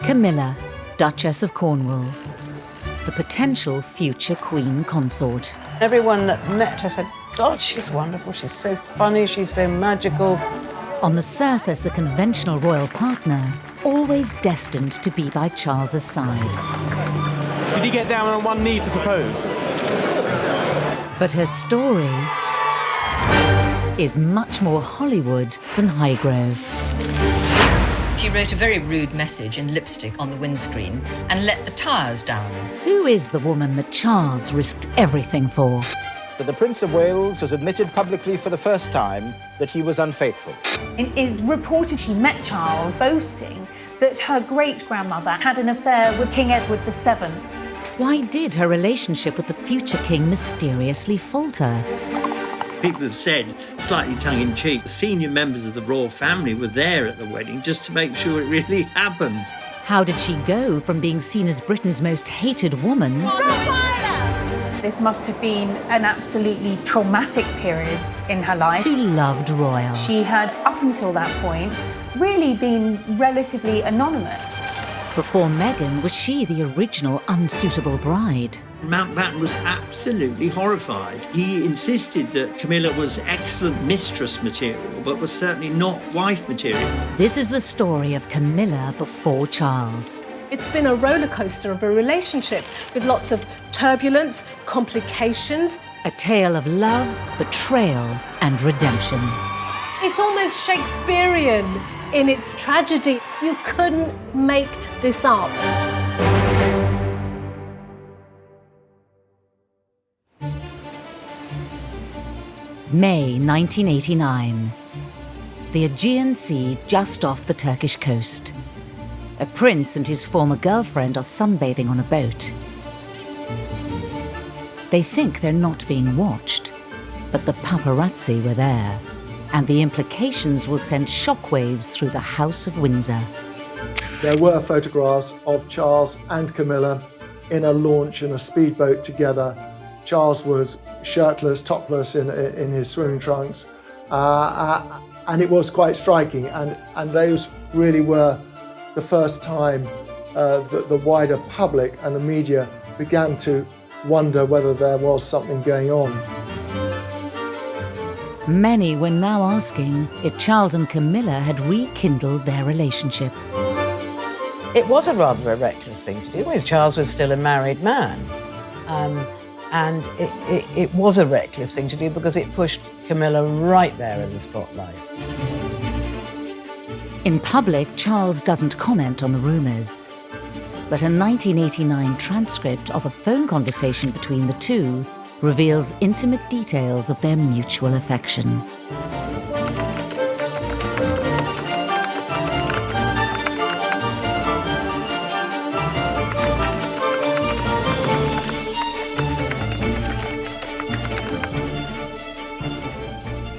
Camilla, Duchess of Cornwall, the potential future Queen consort. Everyone that met her said, God, she's wonderful, she's so funny, she's so magical. On the surface, a conventional royal partner, always destined to be by Charles's side. Did he get down on one knee to propose? But her story is much more Hollywood than Highgrove. She wrote a very rude message in lipstick on the windscreen and let the tyres down. Who is the woman that Charles risked everything for? That the Prince of Wales has admitted publicly for the first time that he was unfaithful. It is reported she met Charles boasting that her great-grandmother had an affair with King Edward VII. Why did her relationship with the future king mysteriously falter? People have said, slightly tongue-in-cheek, senior members of the royal family were there at the wedding just to make sure it really happened. How did she go from being seen as Britain's most hated woman This must have been an absolutely traumatic period in her life. to loved royal? She had, up until that point, really been relatively anonymous. Before Meghan, was she the original unsuitable bride? Mountbatten was absolutely horrified. He insisted that Camilla was excellent mistress material, but was certainly not wife material. This is the story of Camilla before Charles. It's been a rollercoaster of a relationship with lots of turbulence, complications. A tale of love, betrayal, and redemption. It's almost Shakespearean in its tragedy. You couldn't make this up. May 1989. The Aegean Sea just off the Turkish coast. A prince and his former girlfriend are sunbathing on a boat. They think they're not being watched, but the paparazzi were there, and the implications will send shockwaves through the House of Windsor. There were photographs of Charles and Camilla in a launch in a speedboat together. Charles was shirtless, topless in his swimming trunks, and it was quite striking. And those really were the first time that the wider public and the media began to wonder whether there was something going on. Many were now asking if Charles and Camilla had rekindled their relationship. It was a rather a reckless thing to do when Charles was still a married man. And it was a reckless thing to do because it pushed Camilla right there in the spotlight. In public, Charles doesn't comment on the rumours. But a 1989 transcript of a phone conversation between the two reveals intimate details of their mutual affection.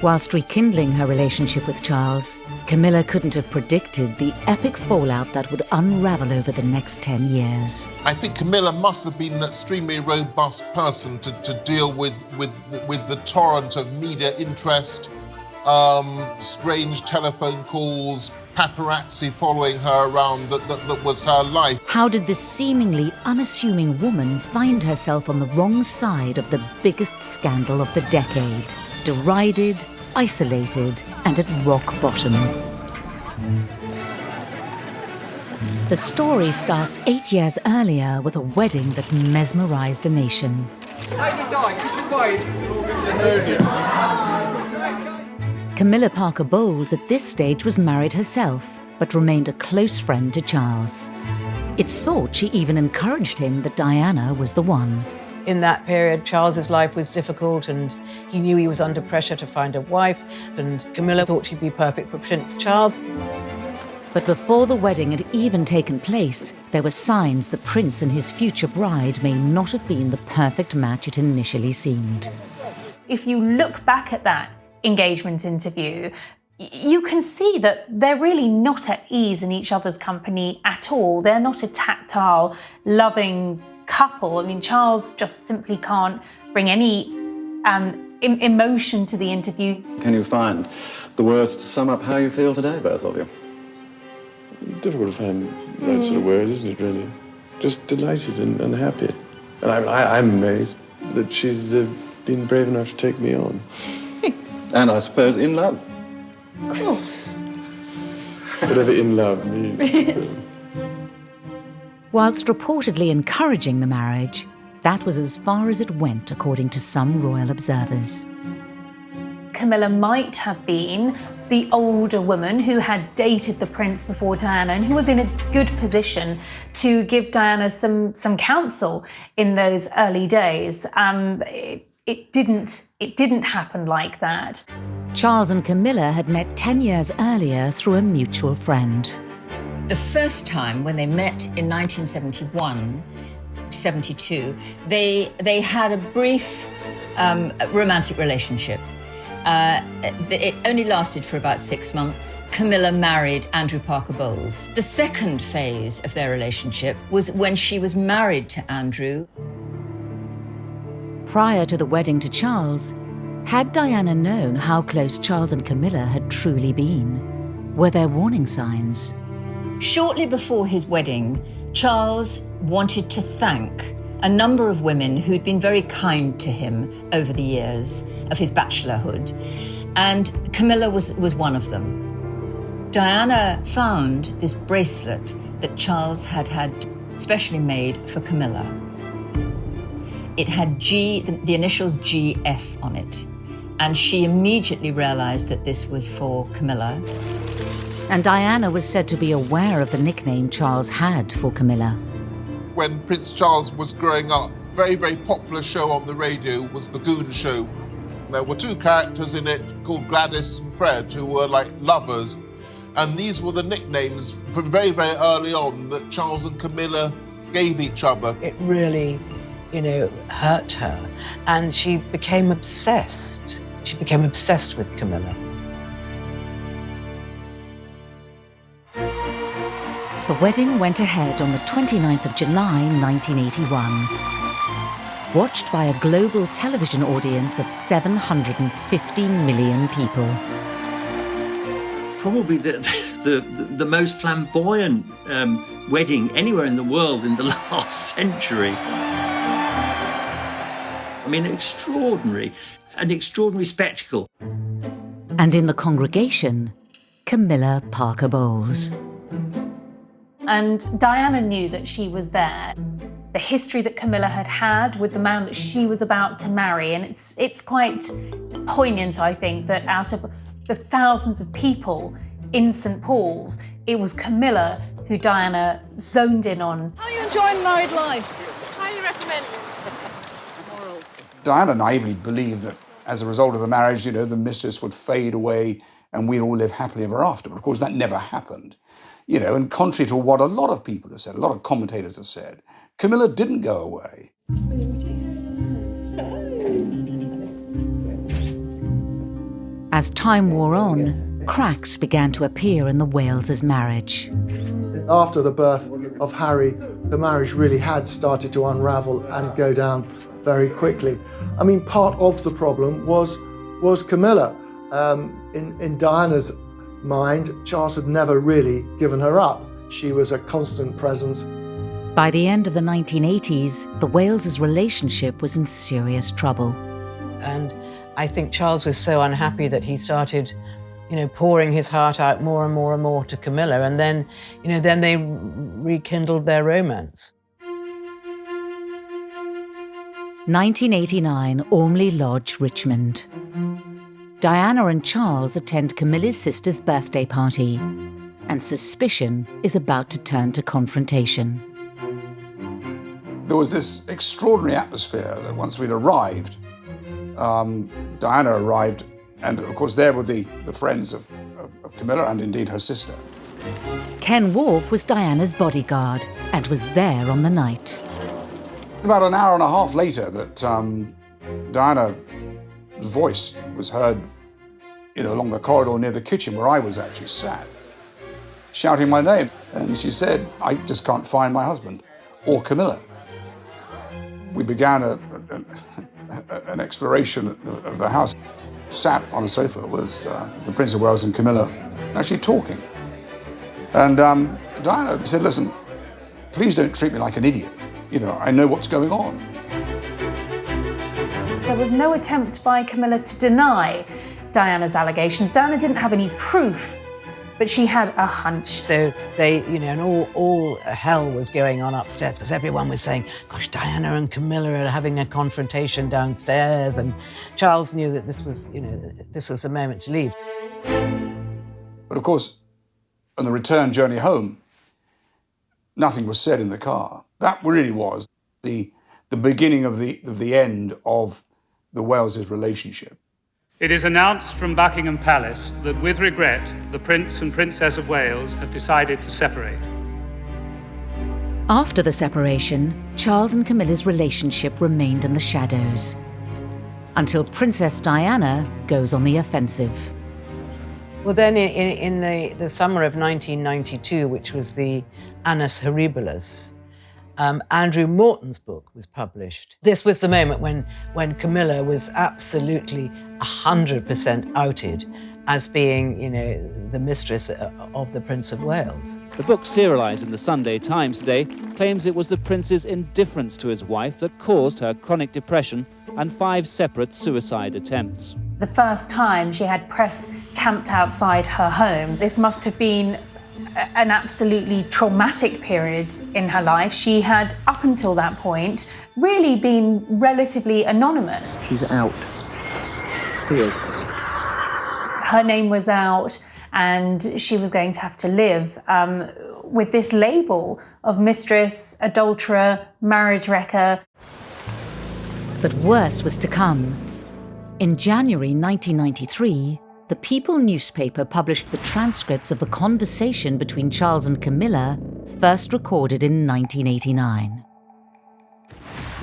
Whilst rekindling her relationship with Charles, Camilla couldn't have predicted the epic fallout that would unravel over the next 10 years. I think Camilla must have been an extremely robust person to deal with the torrent of media interest, strange telephone calls, paparazzi following her around that was her life. How did this seemingly unassuming woman find herself on the wrong side of the biggest scandal of the decade? Derided, isolated, and at rock bottom. The story starts 8 years earlier with a wedding that mesmerised a nation. Camilla Parker Bowles at this stage was married herself, but remained a close friend to Charles. It's thought she even encouraged him that Diana was the one. In that period, Charles's life was difficult and he knew he was under pressure to find a wife, and Camilla thought she'd be perfect for Prince Charles. But before the wedding had even taken place, there were signs the prince and his future bride may not have been the perfect match it initially seemed. If you look back at that engagement interview, you can see that they're really not at ease in each other's company at all. They're not a tactile, loving couple. I mean, Charles just simply can't bring any emotion to the interview. Can you find the words to sum up how you feel today, both of you? Difficult to find right sort of word, isn't it, really? Just delighted and happy. And I'm amazed that she's been brave enough to take me on. And I suppose in love. Of course. Whatever in love means. Whilst reportedly encouraging the marriage, that was as far as it went, according to some royal observers. Camilla might have been the older woman who had dated the prince before Diana and who was in a good position to give Diana some counsel in those early days. It didn't happen like that. Charles and Camilla had met 10 years earlier through a mutual friend. The first time when they met in 1971, 72, they had a brief romantic relationship. It only lasted for about 6 months. Camilla married Andrew Parker Bowles. The second phase of their relationship was when she was married to Andrew. Prior to the wedding to Charles, had Diana known how close Charles and Camilla had truly been? Were there warning signs? Shortly before his wedding, Charles wanted to thank a number of women who'd been very kind to him over the years of his bachelorhood, and Camilla was one of them. Diana found this bracelet that Charles had specially made for Camilla. It had the initials GF on it, and she immediately realised that this was for Camilla. And Diana was said to be aware of the nickname Charles had for Camilla. When Prince Charles was growing up, very, very popular show on the radio was The Goon Show. There were two characters in it called Gladys and Fred, who were like lovers. And these were the nicknames from very, very early on that Charles and Camilla gave each other. It really, hurt her. And she became obsessed. She became obsessed with Camilla. The wedding went ahead on the 29th of July, 1981. Watched by a global television audience of 750 million people. Probably the most flamboyant wedding anywhere in the world in the last century. I mean, an extraordinary spectacle. And in the congregation, Camilla Parker Bowles. And Diana knew that she was there. The history that Camilla had with the man that she was about to marry, and it's quite poignant, I think, that out of the thousands of people in St. Paul's, it was Camilla who Diana zoned in on. How are you enjoying married life? Highly recommend. Diana naively believed that as a result of the marriage, the mistress would fade away and we'd all live happily ever after. But of course, that never happened. And contrary to what a lot of people have said, a lot of commentators have said, Camilla didn't go away. As time wore on, cracks began to appear in the Wales's marriage. After the birth of Harry, the marriage really had started to unravel and go down very quickly. I mean, part of the problem was Camilla. In Diana's mind, Charles had never really given her up. She was a constant presence. By the end of the 1980s, the Wales's relationship was in serious trouble. And I think Charles was so unhappy that he started, pouring his heart out more and more and more to Camilla. And then, then they rekindled their romance. 1989, Ormley Lodge, Richmond. Diana and Charles attend Camilla's sister's birthday party, and suspicion is about to turn to confrontation. There was this extraordinary atmosphere that once we'd arrived, Diana arrived, and of course there were the friends of Camilla and indeed her sister. Ken Wharf was Diana's bodyguard and was there on the night. About an hour and a half later that Diana's voice was heard, along the corridor near the kitchen where I was actually sat, shouting my name. And she said, "I just can't find my husband or Camilla." We began an exploration of the house. Sat on a sofa was the Prince of Wales and Camilla actually talking. And Diana said, listen, please don't treat me like an idiot. You know, I know what's going on. There was no attempt by Camilla to deny Diana's allegations. Diana didn't have any proof, but she had a hunch. So they, you know, and all hell was going on upstairs because everyone was saying, gosh, Diana and Camilla are having a confrontation downstairs. And Charles knew that this was, you know, this was the moment to leave. But of course, on the return journey home, nothing was said in the car. That really was the beginning of the end of the Wales' relationship. It is announced from Buckingham Palace that with regret, the Prince and Princess of Wales have decided to separate. After the separation, Charles and Camilla's relationship remained in the shadows, until Princess Diana goes on the offensive. Well, then in the summer of 1992, which was the Annus Horribilis, Andrew Morton's book was published. This was the moment when Camilla was absolutely 100% outed as being, you know, the mistress of the Prince of Wales. The book, serialised in the Sunday Times today, claims it was the prince's indifference to his wife that caused her chronic depression and 5 separate suicide attempts. The first time she had press camped outside her home, this must have been an absolutely traumatic period in her life. She had, up until that point, really been relatively anonymous. She's out. Healed. Her name was out, and she was going to have to live with this label of mistress, adulterer, marriage wrecker. But worse was to come. In January 1993, the People newspaper published the transcripts of the conversation between Charles and Camilla, first recorded in 1989.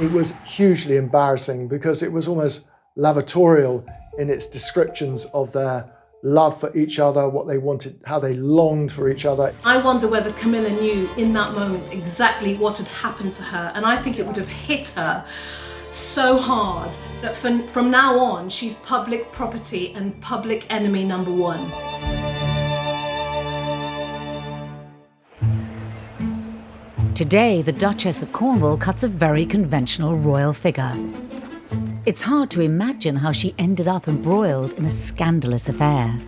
It was hugely embarrassing because it was almost lavatorial in its descriptions of their love for each other, what they wanted, how they longed for each other. I wonder whether Camilla knew in that moment exactly what had happened to her, and I think it would have hit her so hard that from now on, she's public property and public enemy number 1. Today, the Duchess of Cornwall cuts a very conventional royal figure. It's hard to imagine how she ended up embroiled in a scandalous affair.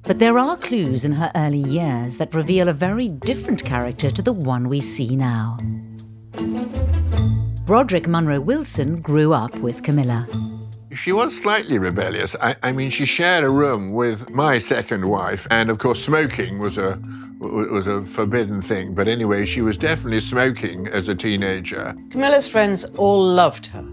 But there are clues in her early years that reveal a very different character to the one we see now. Broderick Munro Wilson grew up with Camilla. She was slightly rebellious. I mean, she shared a room with my second wife, and of course smoking was a forbidden thing. But anyway, she was definitely smoking as a teenager. Camilla's friends all loved her.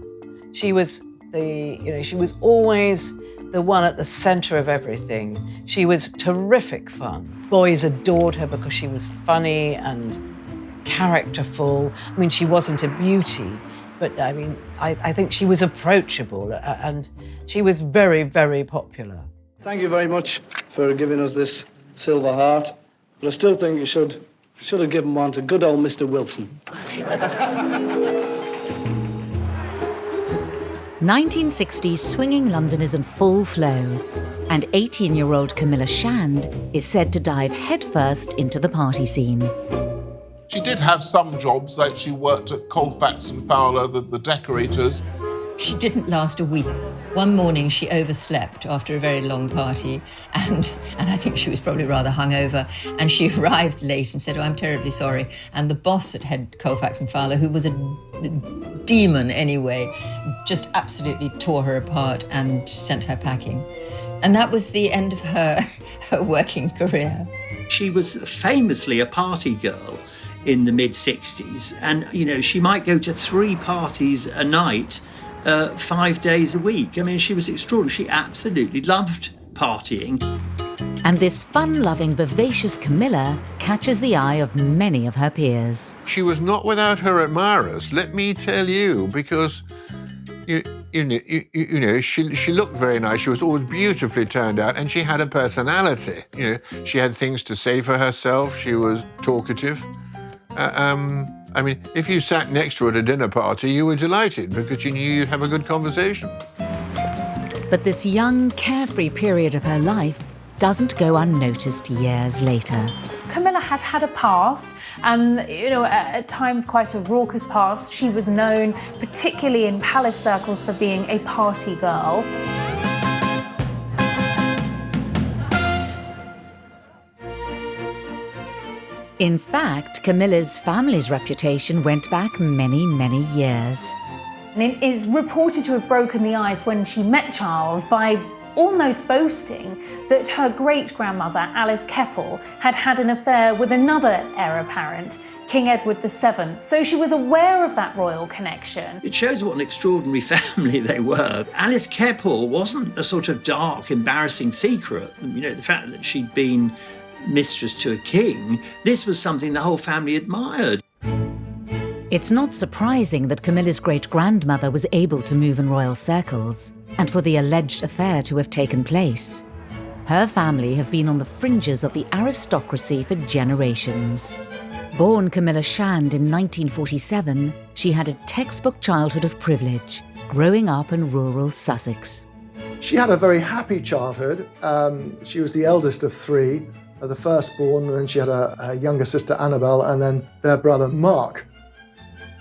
She was she was always the one at the center of everything. She was terrific fun. Boys adored her because she was funny and characterful. I mean, she wasn't a beauty, but I mean, I think she was approachable and she was very, very popular. Thank you very much for giving us this Silver Heart, but I still think you should have given one to good old Mr. Wilson. 1960s swinging London is in full flow, and 18-year-old Camilla Shand is said to dive headfirst into the party scene. She did have some jobs, like she worked at Colfax and Fowler, the decorators. She didn't last a week. One morning she overslept after a very long party, and I think she was probably rather hungover, and she arrived late and said, "Oh, I'm terribly sorry." And the boss at head Colfax and Fowler, who was a demon anyway, just absolutely tore her apart and sent her packing. And that was the end of her working career. She was famously a party girl in the mid-60s, and you know, she might go to 3 parties a night, 5 days a week. I mean, she was extraordinary. She absolutely loved partying. And this fun-loving, vivacious Camilla catches the eye of many of her peers. She was not without her admirers, let me tell you, because you know, she looked very nice. She was always beautifully turned out, and she had a personality. You know, she had things to say for herself. She was talkative. I mean, if you sat next to her at a dinner party, you were delighted because you knew you'd have a good conversation. But this young, carefree period of her life doesn't go unnoticed years later. Camilla had had a past, and at times quite a raucous past. She was known, particularly in palace circles, for being a party girl. In fact, Camilla's family's reputation went back many, many years. And it is reported to have broken the ice when she met Charles by almost boasting that her great-grandmother, Alice Keppel, had had an affair with another heir apparent, King Edward VII. So she was aware of that royal connection. It shows what an extraordinary family they were. Alice Keppel wasn't a sort of dark, embarrassing secret. The fact that she'd been mistress to a king, this was something the whole family admired. It's not surprising that Camilla's great-grandmother was able to move in royal circles, and for the alleged affair to have taken place. Her family have been on the fringes of the aristocracy for generations. Born Camilla Shand in 1947, she had a textbook childhood of privilege, growing up in rural Sussex. She had a very happy childhood. She was the eldest of three, the firstborn, and then she had a younger sister, Annabel, and then their brother, Mark.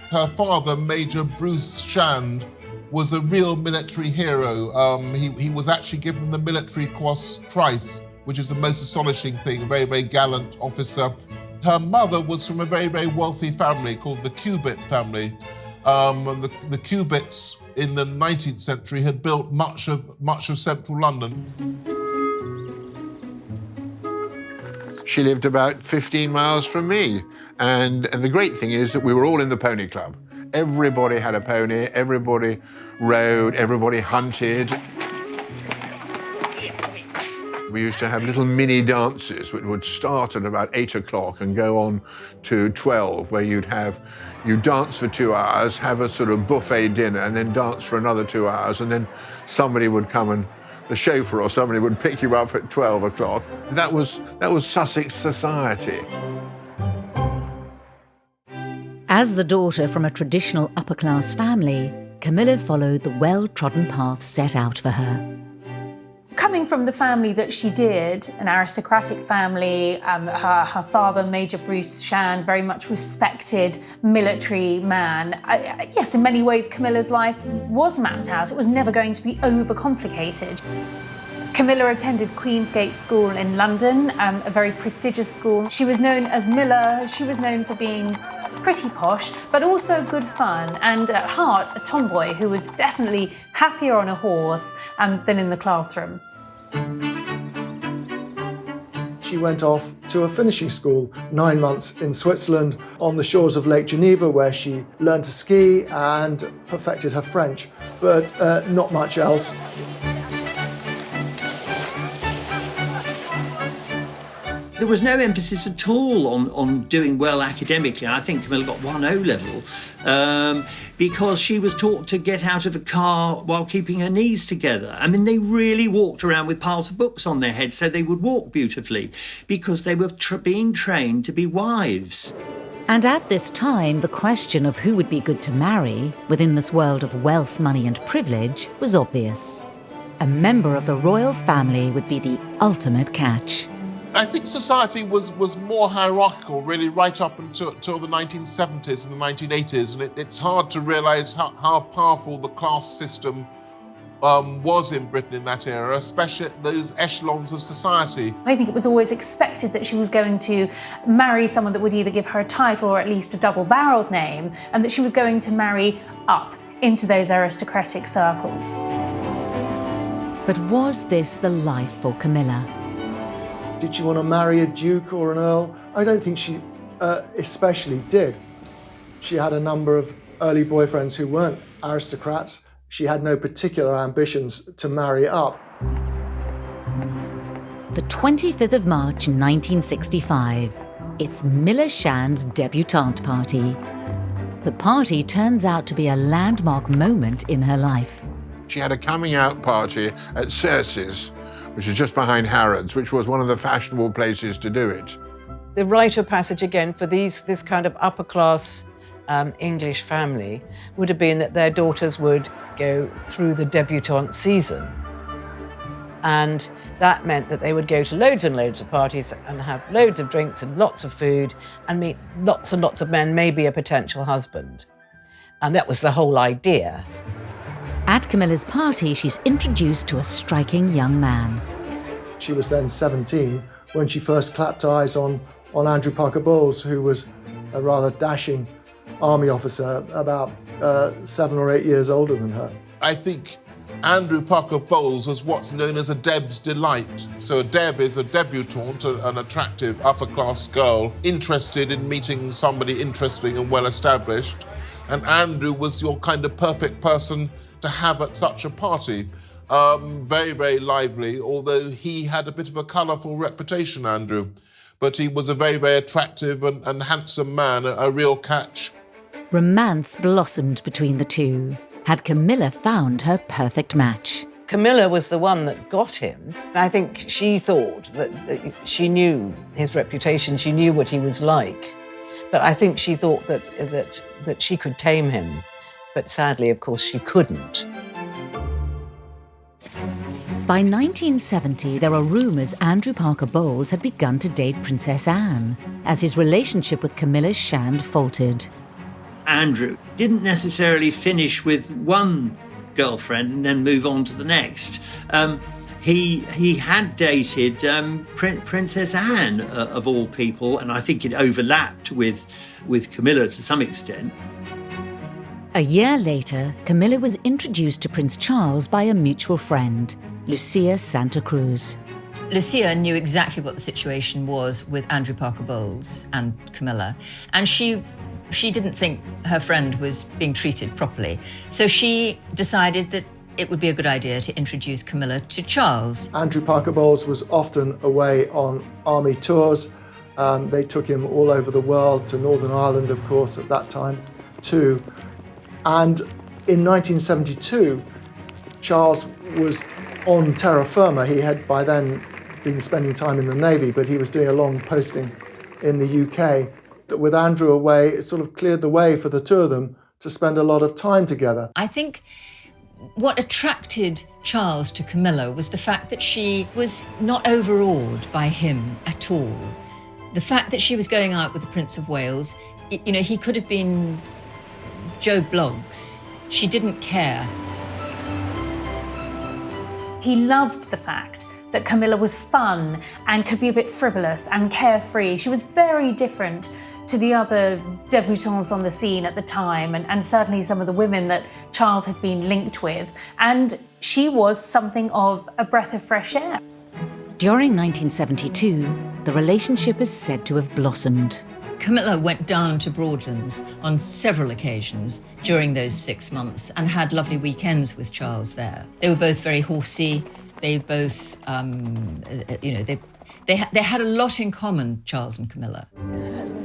Her father, Major Bruce Shand, was a real military hero. He was actually given the Military Cross twice, which is the most astonishing thing, a very, very gallant officer. Her mother was from a very, very wealthy family called the Cubitt family. The Cubitts in the 19th century had built much of central London. She lived about 15 miles from me. And the great thing is that we were all in the pony club. Everybody had a pony, everybody rode, everybody hunted. We used to have little mini dances which would start at about 8 o'clock and go on to 12, where you dance for 2 hours, have a sort of buffet dinner, and then dance for another 2 hours, and then somebody would come and the chauffeur or somebody would pick you up at 12 o'clock. That was Sussex society. As the daughter from a traditional upper-class family, Camilla followed the well-trodden path set out for her. Coming from the family that she did, an aristocratic family, her father, Major Bruce Shand, very much respected military man. Yes, in many ways, Camilla's life was mapped out. It was never going to be overcomplicated. Camilla attended Queensgate School in London, a very prestigious school. She was known as Miller. She was known for being pretty posh, but also good fun, and at heart, a tomboy who was definitely happier on a horse than in the classroom. She went off to a finishing school, 9 months in Switzerland, on the shores of Lake Geneva, where she learned to ski and perfected her French, but not much else. There was no emphasis at all on doing well academically. I think Camilla got 1 O-level because she was taught to get out of a car while keeping her knees together. I mean, they really walked around with piles of books on their heads so they would walk beautifully because they were being trained to be wives. And at this time, the question of who would be good to marry within this world of wealth, money and privilege was obvious. A member of the royal family would be the ultimate catch. I think society was more hierarchical, really, right up until the 1970s and the 1980s, and it's hard to realise how powerful the class system was in Britain in that era, especially at those echelons of society. I think it was always expected that she was going to marry someone that would either give her a title or at least a double-barreled name, and that she was going to marry up into those aristocratic circles. But was this the life for Camilla? Did she want to marry a duke or an earl? I don't think she especially did. She had a number of early boyfriends who weren't aristocrats. She had no particular ambitions to marry up. The 25th of March 1965. It's Miller Shand's debutante party. The party turns out to be a landmark moment in her life. She had a coming out party at Cersei's, which is just behind Harrods, which was one of the fashionable places to do it. The rite of passage, again, for this kind of upper-class English family would have been that their daughters would go through the debutante season. And that meant that they would go to loads and loads of parties and have loads of drinks and lots of food and meet lots and lots of men, maybe a potential husband. And that was the whole idea. At Camilla's party, she's introduced to a striking young man. She was then 17 when she first clapped eyes on Andrew Parker Bowles, who was a rather dashing army officer, about 7 or 8 years older than her. I think Andrew Parker Bowles was what's known as a Deb's delight. So a Deb is a debutante, an attractive upper-class girl interested in meeting somebody interesting and well-established. And Andrew was your kind of perfect person to have at such a party. Very, very lively, although he had a bit of a colourful reputation, Andrew. But he was a very, very attractive and handsome man, a real catch. Romance blossomed between the two. Had Camilla found her perfect match? Camilla was the one that got him. I think she thought that she knew his reputation, she knew what he was like. But I think she thought that she could tame him. But sadly, of course, she couldn't. By 1970, there are rumours Andrew Parker Bowles had begun to date Princess Anne, as his relationship with Camilla's Shand faltered. Andrew didn't necessarily finish with one girlfriend and then move on to the next. He had dated Princess Anne, of all people, and I think it overlapped with Camilla to some extent. A year later, Camilla was introduced to Prince Charles by a mutual friend, Lucia Santa Cruz. Lucia knew exactly what the situation was with Andrew Parker Bowles and Camilla, and she didn't think her friend was being treated properly. So she decided that it would be a good idea to introduce Camilla to Charles. Andrew Parker Bowles was often away on army tours. They took him all over the world, to Northern Ireland, of course, at that time, too. And in 1972, Charles was on terra firma. He had by then been spending time in the Navy, but he was doing a long posting in the UK. That with Andrew away, it sort of cleared the way for the two of them to spend a lot of time together. I think what attracted Charles to Camilla was the fact that she was not overawed by him at all. The fact that she was going out with the Prince of Wales, you know, he could have been Joe Bloggs. She didn't care. He loved the fact that Camilla was fun and could be a bit frivolous and carefree. She was very different to the other debutantes on the scene at the time, and certainly some of the women that Charles had been linked with. And she was something of a breath of fresh air. During 1972, the relationship is said to have blossomed. Camilla went down to Broadlands on several occasions during those 6 months and had lovely weekends with Charles there. They were both very horsey. They both, they had a lot in common, Charles and Camilla.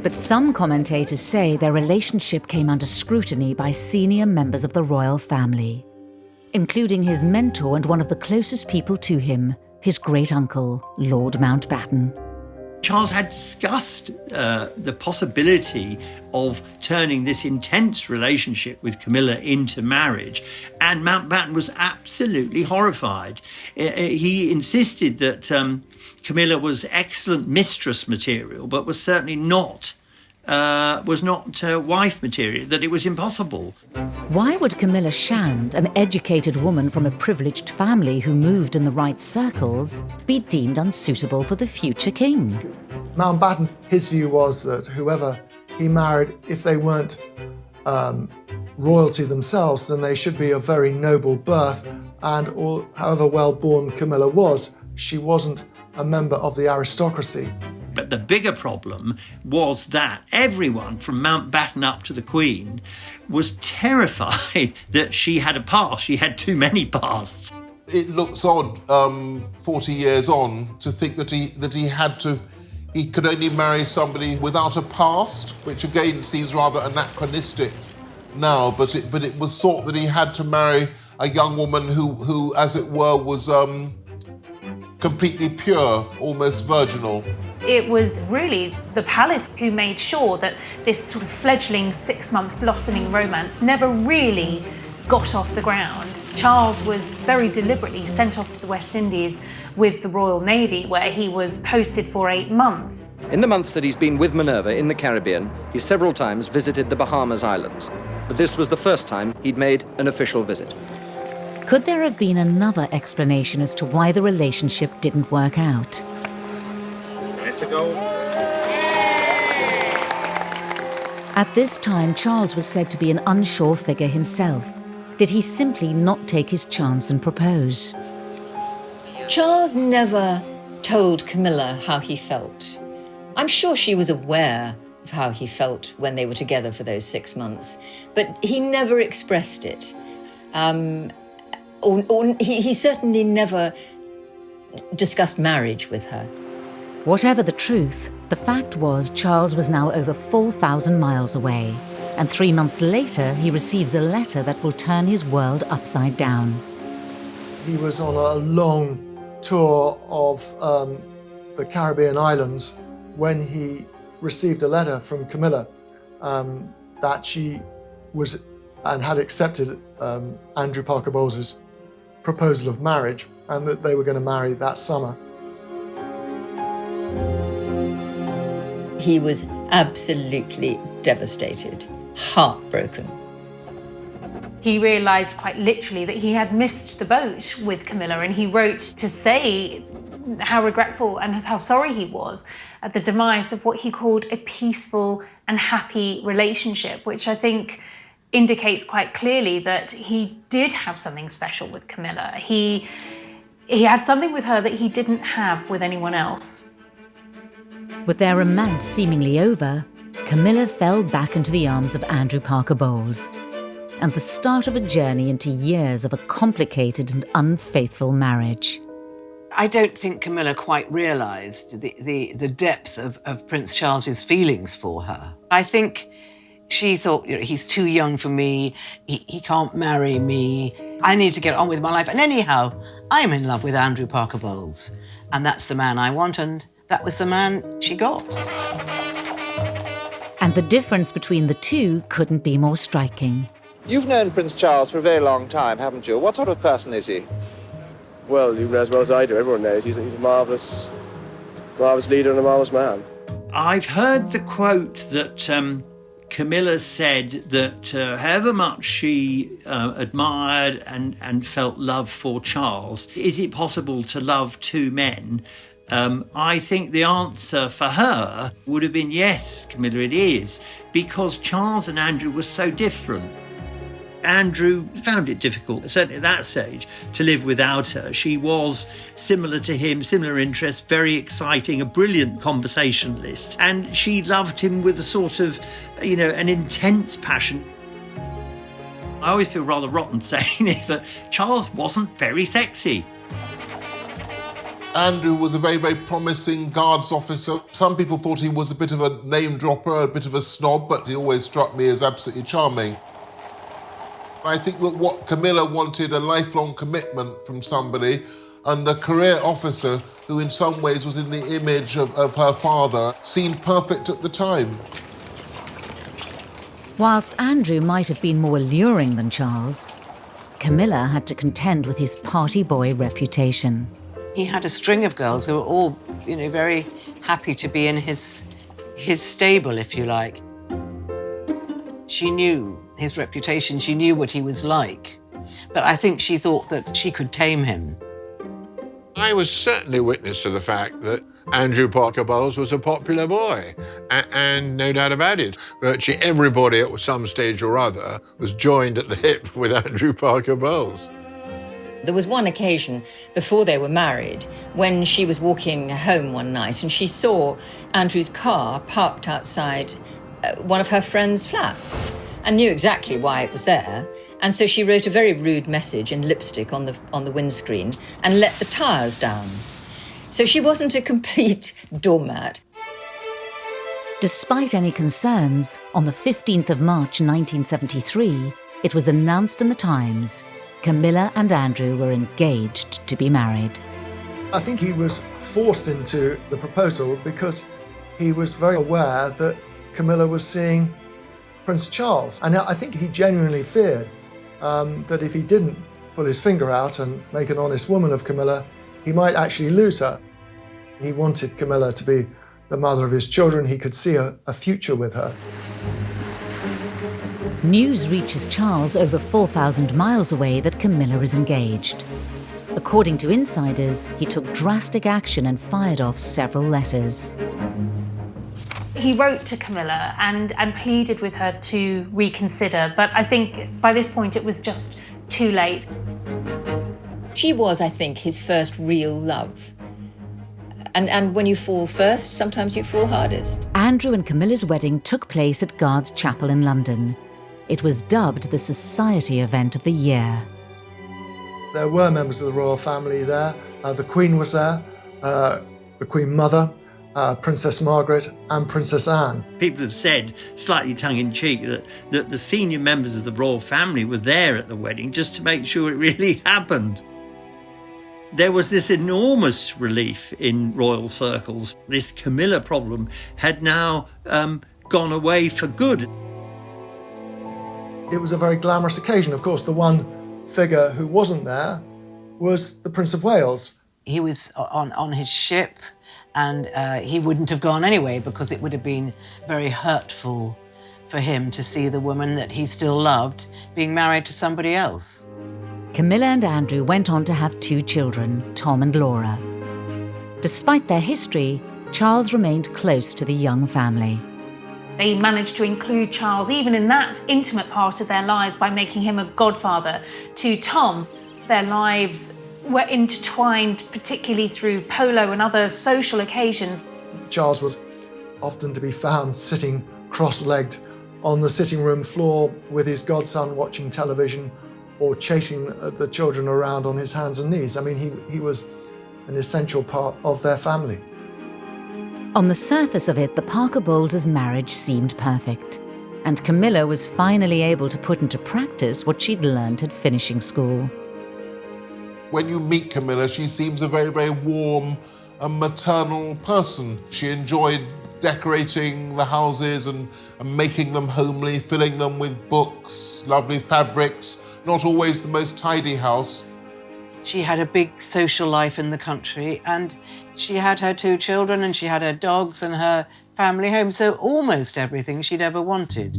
But some commentators say their relationship came under scrutiny by senior members of the royal family, including his mentor and one of the closest people to him, his great-uncle, Lord Mountbatten. Charles had discussed the possibility of turning this intense relationship with Camilla into marriage, and Mountbatten was absolutely horrified. He insisted that Camilla was excellent mistress material, but was certainly not wife material, that it was impossible. Why would Camilla Shand, an educated woman from a privileged family who moved in the right circles, be deemed unsuitable for the future king? Mountbatten, his view was that whoever he married, if they weren't royalty themselves, then they should be of very noble birth, and however well-born Camilla was, she wasn't a member of the aristocracy. But the bigger problem was that everyone from Mountbatten up to the Queen was terrified that she had a past. She had too many pasts. It looks odd, 40 years on, to think that he could only marry somebody without a past, which again seems rather anachronistic now, but it was thought that he had to marry a young woman who as it were, was completely pure, almost virginal. It was really the palace who made sure that this sort of fledgling 6-month blossoming romance never really got off the ground. Charles was very deliberately sent off to the West Indies with the Royal Navy, where he was posted for 8 months. In the month that he's been with Minerva in the Caribbean, he several times visited the Bahamas Islands. But this was the first time he'd made an official visit. Could there have been another explanation as to why the relationship didn't work out? Let's go. At this time, Charles was said to be an unsure figure himself. Did he simply not take his chance and propose? Charles never told Camilla how he felt. I'm sure she was aware of how he felt when they were together for those 6 months, but he never expressed it. He certainly never discussed marriage with her. Whatever the truth, the fact was Charles was now over 4,000 miles away, and 3 months later he receives a letter that will turn his world upside down. He was on a long tour of the Caribbean islands when he received a letter from Camilla that she was and had accepted Andrew Parker Bowles's proposal of marriage, and that they were going to marry that summer. He was absolutely devastated, heartbroken. He realised quite literally that he had missed the boat with Camilla, and he wrote to say how regretful and how sorry he was at the demise of what he called a peaceful and happy relationship, which I think indicates quite clearly that he did have something special with Camilla. He had something with her that he didn't have with anyone else. With their romance seemingly over, Camilla fell back into the arms of Andrew Parker Bowles, and the start of a journey into years of a complicated and unfaithful marriage. I don't think Camilla quite realised the depth of Prince Charles's feelings for her. I think she thought, he's too young for me, he can't marry me, I need to get on with my life. And anyhow, I'm in love with Andrew Parker Bowles, and that's the man I want, and that was the man she got. And the difference between the two couldn't be more striking. You've known Prince Charles for a very long time, haven't you? What sort of person is he? Well, you know as well as I do. Everyone knows he's a marvellous leader and a marvellous man. I've heard the quote that Camilla said that however much she admired and felt love for Charles, is it possible to love two men? I think the answer for her would have been yes, Camilla, it is, because Charles and Andrew were so different. Andrew found it difficult, certainly at that stage, to live without her. She was similar to him, similar interests, very exciting, a brilliant conversationalist. And she loved him with a sort of, an intense passion. I always feel rather rotten saying this, that Charles wasn't very sexy. Andrew was a very, very promising guards officer. Some people thought he was a bit of a name dropper, a bit of a snob, but he always struck me as absolutely charming. I think that what Camilla wanted, a lifelong commitment from somebody, and a career officer who in some ways was in the image of her father, seemed perfect at the time. Whilst Andrew might have been more alluring than Charles, Camilla had to contend with his party boy reputation. He had a string of girls who were all, very happy to be in his stable, if you like. She knew his reputation, she knew what he was like, but I think she thought that she could tame him. I was certainly witness to the fact that Andrew Parker Bowles was a popular boy, and no doubt about it, virtually everybody at some stage or other was joined at the hip with Andrew Parker Bowles. There was one occasion before they were married when she was walking home one night and she saw Andrew's car parked outside one of her friend's flats and knew exactly why it was there. And so she wrote a very rude message in lipstick on the windscreen and let the tyres down. So she wasn't a complete doormat. Despite any concerns, on the 15th of March 1973, it was announced in the Times Camilla and Andrew were engaged to be married. I think he was forced into the proposal because he was very aware that Camilla was seeing Prince Charles. And I think he genuinely feared that if he didn't pull his finger out and make an honest woman of Camilla, he might actually lose her. He wanted Camilla to be the mother of his children. He could see a future with her. News reaches Charles over 4,000 miles away that Camilla is engaged. According to insiders, he took drastic action and fired off several letters. He wrote to Camilla and pleaded with her to reconsider, but I think by this point it was just too late. She was, I think, his first real love. And when you fall first, sometimes you fall hardest. Andrew and Camilla's wedding took place at Guards Chapel in London. It was dubbed the society event of the year. There were members of the royal family there. The Queen was there, the Queen Mother, Princess Margaret and Princess Anne. People have said, slightly tongue-in-cheek, that the senior members of the royal family were there at the wedding just to make sure it really happened. There was this enormous relief in royal circles. This Camilla problem had now gone away for good. It was a very glamorous occasion. Of course, the one figure who wasn't there was the Prince of Wales. He was on his ship, and he wouldn't have gone anyway because it would have been very hurtful for him to see the woman that he still loved being married to somebody else. Camilla and Andrew went on to have 2 children, Tom and Laura. Despite their history, Charles remained close to the young family. They managed to include Charles even in that intimate part of their lives by making him a godfather to Tom. Their lives were intertwined, particularly through polo and other social occasions. Charles was often to be found sitting cross-legged on the sitting room floor with his godson watching television or chasing the children around on his hands and knees. I mean, he was an essential part of their family. On the surface of it, the Parker Bowles' marriage seemed perfect, and Camilla was finally able to put into practice what she'd learned at finishing school. When you meet Camilla, she seems a very, very warm and maternal person. She enjoyed decorating the houses and making them homely, filling them with books, lovely fabrics, not always the most tidy house. She had a big social life in the country, and she had her 2 children, and she had her dogs and her family home, so almost everything she'd ever wanted.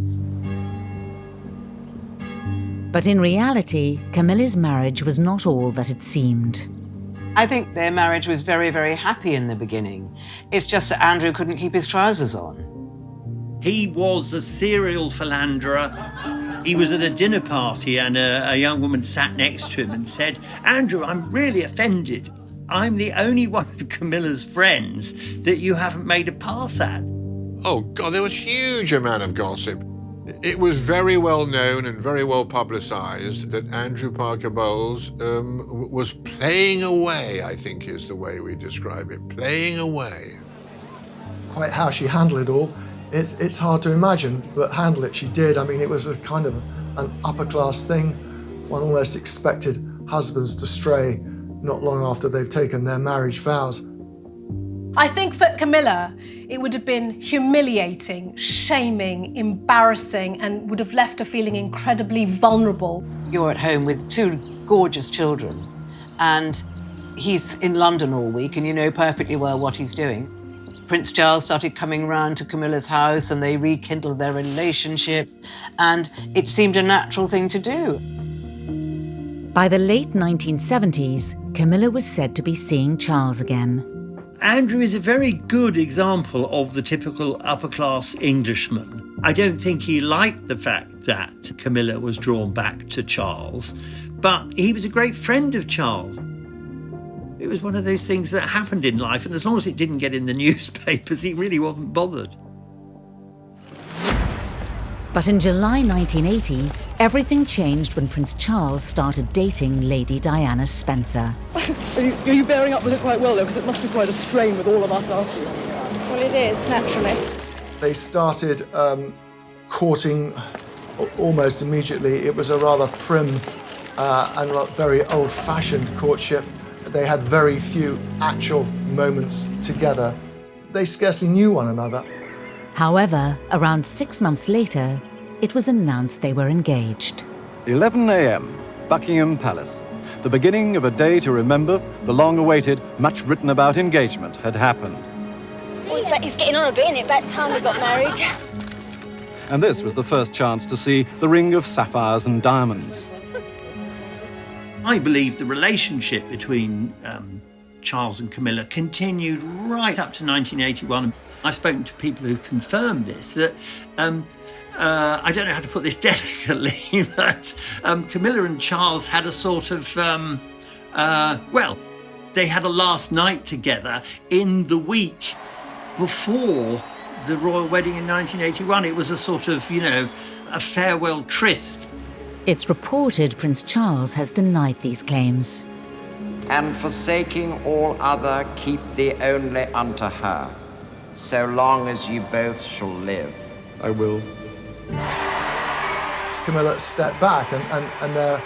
But in reality, Camilla's marriage was not all that it seemed. I think their marriage was very, very happy in the beginning. It's just that Andrew couldn't keep his trousers on. He was a serial philanderer. He was at a dinner party and a young woman sat next to him and said, "Andrew, I'm really offended. I'm the only one of Camilla's friends that you haven't made a pass at." Oh, God, there was a huge amount of gossip. It was very well known and very well publicised that Andrew Parker Bowles was playing away, I think is the way we describe it, playing away. Quite how she handled it all, it's hard to imagine, but handle it she did. I mean, it was a kind of an upper-class thing. One almost expected husbands to stray not long after they've taken their marriage vows. I think for Camilla, it would have been humiliating, shaming, embarrassing, and would have left her feeling incredibly vulnerable. You're at home with 2 gorgeous children, and he's in London all week, and you know perfectly well what he's doing. Prince Charles started coming round to Camilla's house, and they rekindled their relationship, and it seemed a natural thing to do. By the late 1970s, Camilla was said to be seeing Charles again. Andrew is a very good example of the typical upper-class Englishman. I don't think he liked the fact that Camilla was drawn back to Charles, but he was a great friend of Charles. It was one of those things that happened in life, and as long as it didn't get in the newspapers, he really wasn't bothered. But in July 1980, everything changed when Prince Charles started dating Lady Diana Spencer. Are you bearing up with it quite well, though? Because it must be quite a strain with all of us after you. Well, it is, naturally. They started courting almost immediately. It was a rather prim and very old-fashioned courtship. They had very few actual moments together. They scarcely knew one another. However, around 6 months later, it was announced they were engaged. 11 a.m., Buckingham Palace. The beginning of a day to remember. The long-awaited, much-written-about engagement had happened. Oh, he's getting on a bit, innit? About time we got married. And this was the first chance to see the ring of sapphires and diamonds. I believe the relationship between Charles and Camilla continued right up to 1981. I've spoken to people who confirm this, that I don't know how to put this delicately, but Camilla and Charles had a sort of, they had a last night together in the week before the royal wedding in 1981. It was a sort of, a farewell tryst. It's reported Prince Charles has denied these claims. And forsaking all other, keep thee only unto her, so long as you both shall live. I will. Camilla stepped back and their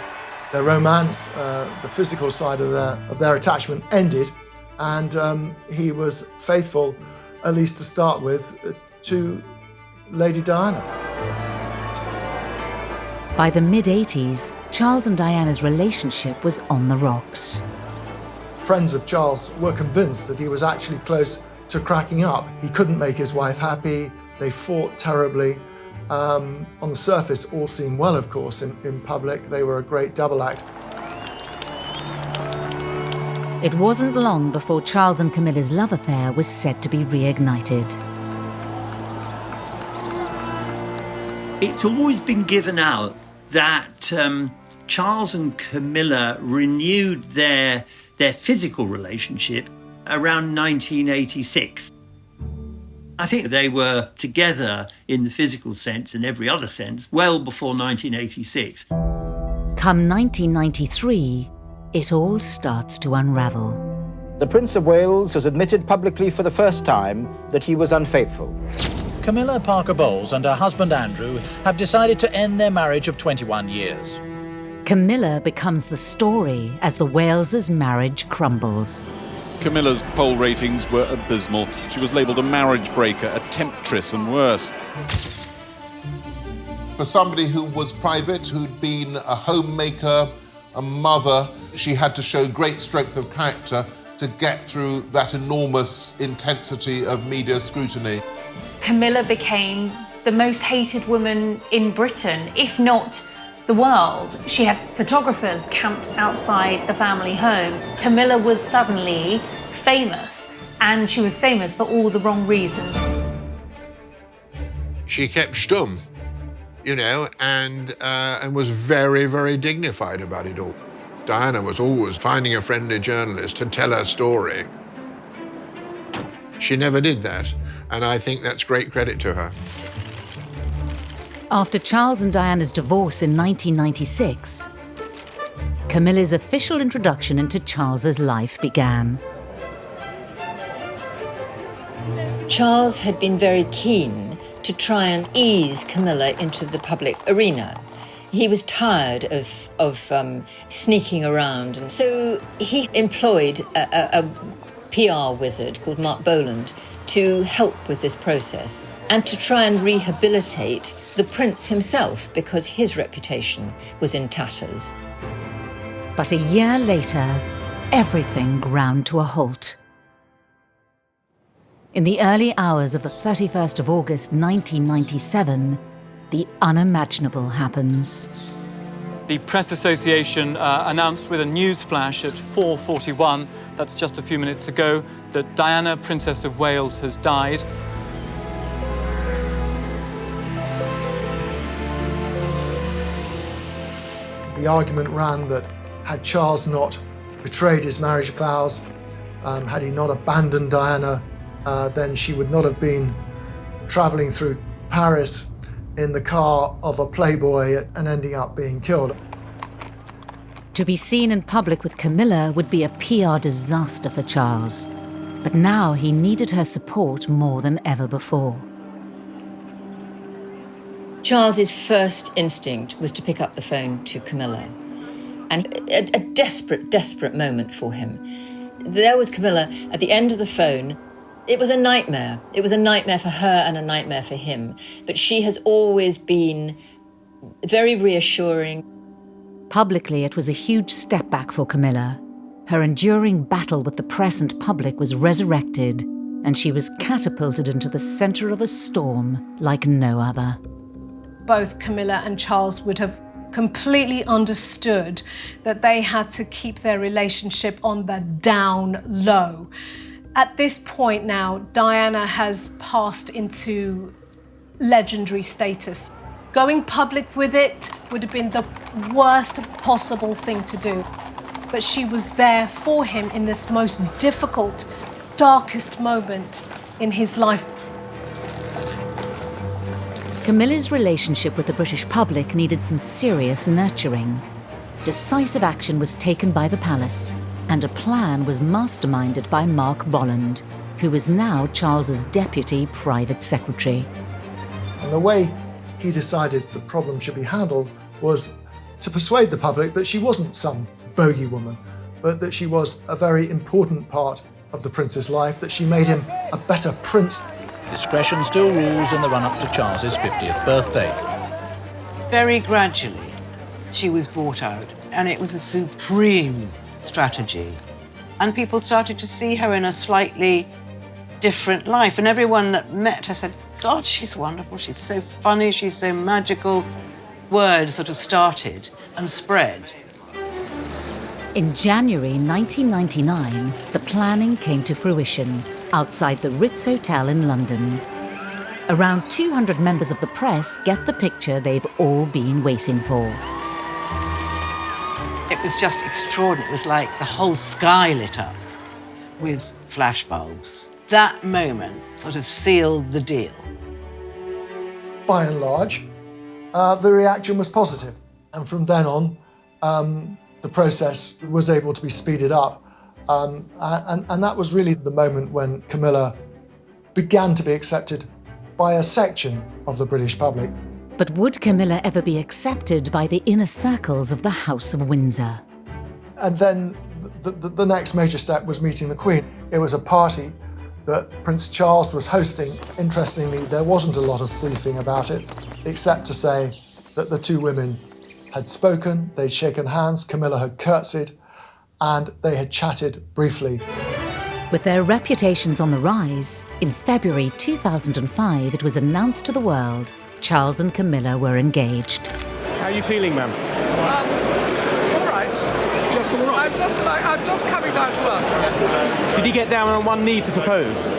romance, the physical side of their attachment ended, and he was faithful, at least to start with, to Lady Diana. By the mid-80s, Charles and Diana's relationship was on the rocks. Friends of Charles were convinced that he was actually close to cracking up. He couldn't make his wife happy. They fought terribly. On the surface, all seemed well, of course. In public, they were a great double act. It wasn't long before Charles and Camilla's love affair was said to be reignited. It's always been given out that Charles and Camilla renewed their physical relationship around 1986. I think they were together in the physical sense and every other sense well before 1986. Come 1993, it all starts to unravel. The Prince of Wales has admitted publicly for the first time that he was unfaithful. Camilla Parker Bowles and her husband Andrew have decided to end their marriage of 21 years. Camilla becomes the story as the Wales's marriage crumbles. Camilla's poll ratings were abysmal. She was labelled a marriage breaker, a temptress and worse. For somebody who was private, who'd been a homemaker, a mother, she had to show great strength of character to get through that enormous intensity of media scrutiny. Camilla became the most hated woman in Britain, if not the world. She had photographers camped outside the family home. Camilla was suddenly famous, and she was famous for all the wrong reasons. She kept stum, and was very, very dignified about it all. Diana was always finding a friendly journalist to tell her story. She never did that, and I think that's great credit to her. After Charles and Diana's divorce in 1996, Camilla's official introduction into Charles's life began. Charles had been very keen to try and ease Camilla into the public arena. He was tired of sneaking around, and so he employed a PR wizard called Mark Boland to help with this process and to try and rehabilitate the prince himself, because his reputation was in tatters. But a year later, everything ground to a halt. In the early hours of the 31st of August 1997, the unimaginable happens. The Press Association announced with a news flash at 4:41, that's just a few minutes ago, that Diana, Princess of Wales, has died. The argument ran that had Charles not betrayed his marriage vows, had he not abandoned Diana, then she would not have been travelling through Paris in the car of a playboy and ending up being killed. To be seen in public with Camilla would be a PR disaster for Charles, but now he needed her support more than ever before. Charles's first instinct was to pick up the phone to Camilla, and a desperate, desperate moment for him. There was Camilla at the end of the phone. It was a nightmare. It was a nightmare for her and a nightmare for him. But she has always been very reassuring. Publicly, it was a huge step back for Camilla. Her enduring battle with the press and public was resurrected, and she was catapulted into the centre of a storm like no other. Both Camilla and Charles would have completely understood that they had to keep their relationship on the down low. At this point now, Diana has passed into legendary status. Going public with it would have been the worst possible thing to do. But she was there for him in this most difficult, darkest moment in his life. Camilla's relationship with the British public needed some serious nurturing. Decisive action was taken by the palace, and a plan was masterminded by Mark Bolland, who was now Charles's deputy private secretary. And the way he decided the problem should be handled was to persuade the public that she wasn't some bogey woman, but that she was a very important part of the prince's life, that she made him a better prince. Discretion still rules in the run-up to Charles's 50th birthday. Very gradually, she was bought out, and it was a supreme strategy. And people started to see her in a slightly different life, and everyone that met her said, God, she's wonderful, she's so funny, she's so magical. Word sort of started and spread. In January 1999, the planning came to fruition outside the Ritz Hotel in London. Around 200 members of the press get the picture they've all been waiting for. It was just extraordinary. It was like the whole sky lit up with flashbulbs. That moment sort of sealed the deal. By and large, the reaction was positive. And from then on, the process was able to be speeded up. And that was really the moment when Camilla began to be accepted by a section of the British public. But would Camilla ever be accepted by the inner circles of the House of Windsor? And then the next major step was meeting the Queen. It was a party that Prince Charles was hosting. Interestingly, there wasn't a lot of briefing about it, except to say that the two women had spoken, they'd shaken hands, Camilla had curtsied, and they had chatted briefly. With their reputations on the rise, in February 2005, it was announced to the world Charles and Camilla were engaged. How are you feeling, ma'am? All right. Just all right? I'm just coming down to earth. Did you get down on one knee to propose? Of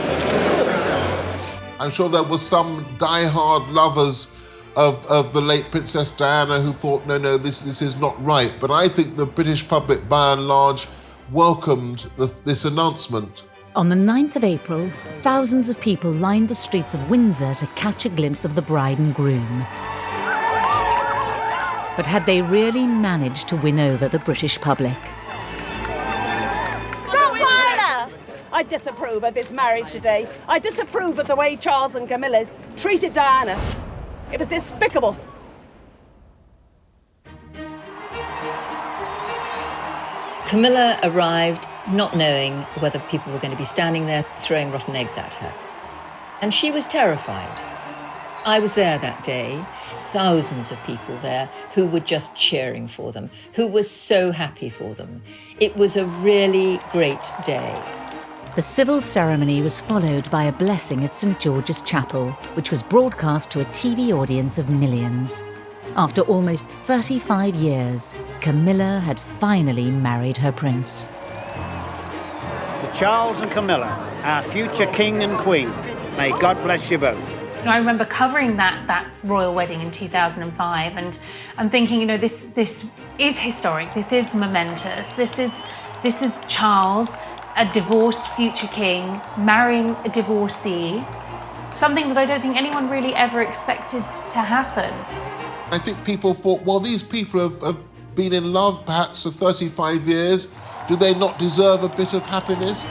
course. I'm sure there was some die-hard lovers of the late Princess Diana who thought, no, this is not right. But I think the British public, by and large, welcomed this announcement. On the 9th of April, thousands of people lined the streets of Windsor to catch a glimpse of the bride and groom. But had they really managed to win over the British public? Rottweiler! I disapprove of this marriage today. I disapprove of the way Charles and Camilla treated Diana. It was despicable. Camilla arrived not knowing whether people were going to be standing there throwing rotten eggs at her. And she was terrified. I was there that day, thousands of people there who were just cheering for them, who were so happy for them. It was a really great day. The civil ceremony was followed by a blessing at St. George's Chapel, which was broadcast to a TV audience of millions. After almost 35 years, Camilla had finally married her prince. To Charles and Camilla, our future king and queen, may God bless you both. I remember covering that royal wedding in 2005 and thinking, this is historic, this is momentous, this is Charles, a divorced future king, marrying a divorcee, something that I don't think anyone really ever expected to happen. I think people thought, well, these people have been in love perhaps for 35 years. Do they not deserve a bit of happiness?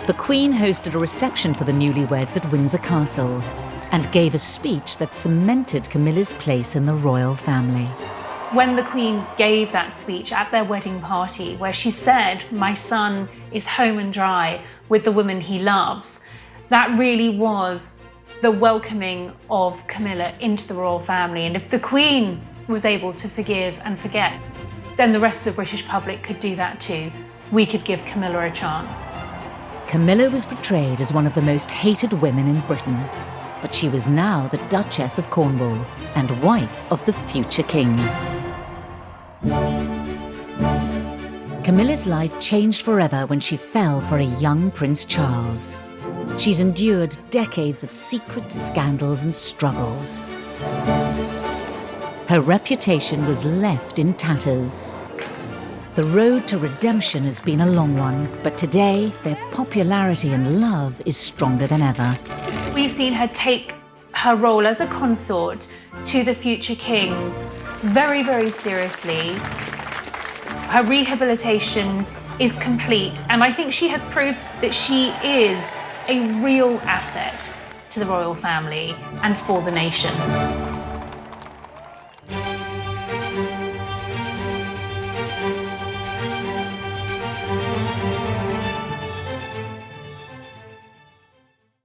The Queen hosted a reception for the newlyweds at Windsor Castle and gave a speech that cemented Camilla's place in the royal family. When the Queen gave that speech at their wedding party, where she said, "My son is home and dry with the woman he loves," that really was the welcoming of Camilla into the royal family. And if the Queen was able to forgive and forget, then the rest of the British public could do that too. We could give Camilla a chance. Camilla was portrayed as one of the most hated women in Britain, but she was now the Duchess of Cornwall and wife of the future king. Camilla's life changed forever when she fell for a young Prince Charles. She's endured decades of secret scandals and struggles. Her reputation was left in tatters. The road to redemption has been a long one, but today their popularity and love is stronger than ever. We've seen her take her role as a consort to the future king very, very seriously. Her rehabilitation is complete, and I think she has proved that she is a real asset to the royal family and for the nation.